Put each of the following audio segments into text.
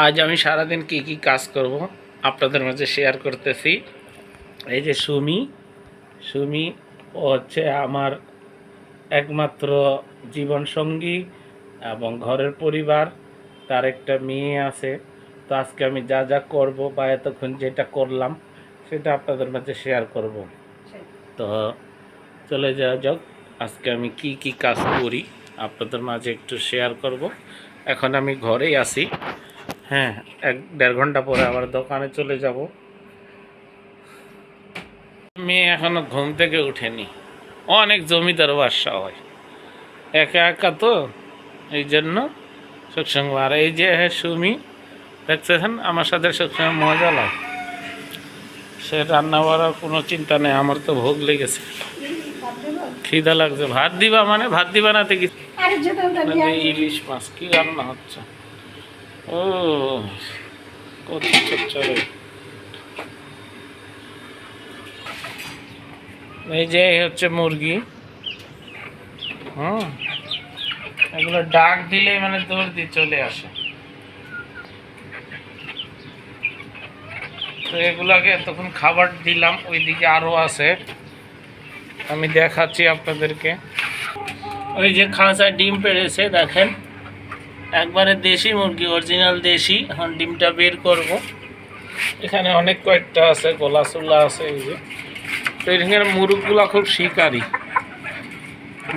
আজ আমি সারাদিন কি কি কাজ করব আপনাদের মাঝে শেয়ার করতেছি। এই যে সুমি সুমি ও হচ্ছে আমার একমাত্র জীবনসঙ্গী এবং ঘরের পরিবার। তার একটা মেয়ে আছে। তো আজকে আমি যা যা করব বা এতক্ষণ যেটা করলাম সেটা আপনাদের মাঝে শেয়ার করব। তো চলে যাওয়া যাক, আজকে আমি কি কি কাজ করি আপনাদের মাঝে একটু শেয়ার করব। এখন আমি ঘরেই আছি। হ্যাঁ, 1-1.5 ঘন্টা পরে আবার দোকানে চলে যাব। মেয়ে এখনো ঘুম থেকে উঠেনি। অনেক জমিদার বাসা হয়, একা একা তো, এই জন্য সবসময়। আর এই যে সুমি দেখতেছেন, আমার সাথে সবসময় মজা লাগে। সে রান্না বাড়ার কোনো চিন্তা নেই, আমার তো ভোগ লেগেছে, খিদা লাগছে। ভাত দিবা মানে ভাত দিবা না থেকে ইলিশ মাছ কি রান্না হচ্ছে? ও কত চলে। এই যে হচ্ছে মুরগি। এগুলো ডাক দিলে মানে দৌড় দিয়ে চলে আসে। তো এগুলাকে তখন খাবার দিলাম, ওইদিকে আরও আছে, আমি দেখাচ্ছি আপনাদেরকে। ওই যে খাঁচায় ডিম পেড়েছে দেখেন, একবারে দেশি মুরগি, অরিজিনাল দেশি। এখন ডিমটা বের করব। এখানে অনেক কয়েকটা আছে, গোলা চুলা আছে। এই যে তো এখানে মুরগগুলা খুব শিকারী,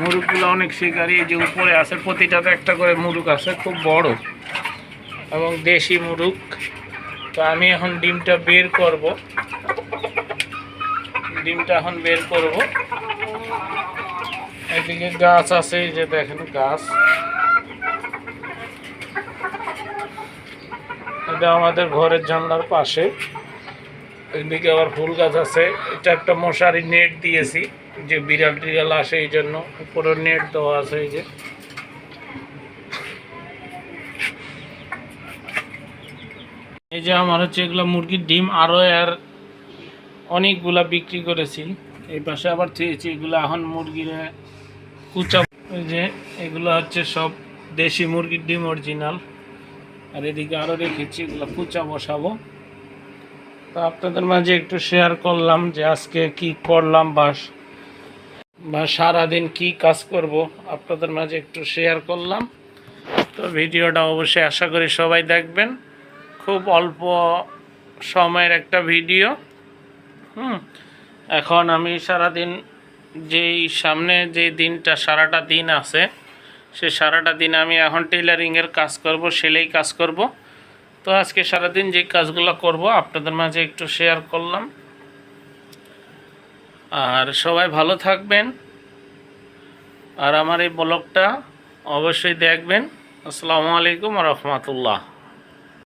মুরগগুলো অনেক শিকারী। এই যে উপরে আছে, প্রতিটাতে একটা করে মুরগ আছে, খুব বড় এবং দেশি মুরগ। তো আমি এখন ডিমটা বের করব, ডিমটা এখন বের করব। এদিকে গাছ আছে, এই যে দেখেন গাছ, এটা আমাদের ঘরের জানলার পাশে। এদিকে আবার ফুল গাছ আছে। এটা একটা মশারি নেট দিয়েছি, যে বিড়াল টিড়াল আসে এই জন্য উপরে নেট দেওয়া আছে। এই যে আমার হচ্ছে এগুলো মুরগির ডিম, আরও এর অনেকগুলা বিক্রি করেছি। এই পাশে আবার চেয়েছি এগুলো এখন মুরগির কুচা। এই যে এগুলো হচ্ছে সব দেশি মুরগির ডিম অরিজিনাল। আর এদিকে আরও রেখেছি, এগুলো কুচা বসাবো। তো আপনাদের মাঝে একটু শেয়ার করলাম যে আজকে কি করলাম বা সারাদিন কি কাজ করব, আপনাদের মাঝে একটু শেয়ার করলাম। তো ভিডিওটা অবশ্যই আশা করি সবাই দেখবেন। খুব অল্প সময়ের একটা ভিডিও। এখন আমি সারাদিন, যেই সামনে যে দিনটা সারাটা দিন আছে, সে সারাটা দিন আমি এখন টেলারিংয়ের কাজ করব, সেলাই কাজ করব। তো আজকে সারাদিন যে কাজগুলো করব আপনাদের মাঝে একটু শেয়ার করলাম। আর সবাই ভালো থাকবেন, আর আমার এই ব্লগটা অবশ্যই দেখবেন। আসসালামু আলাইকুম ওয়া রাহমাতুল্লাহ।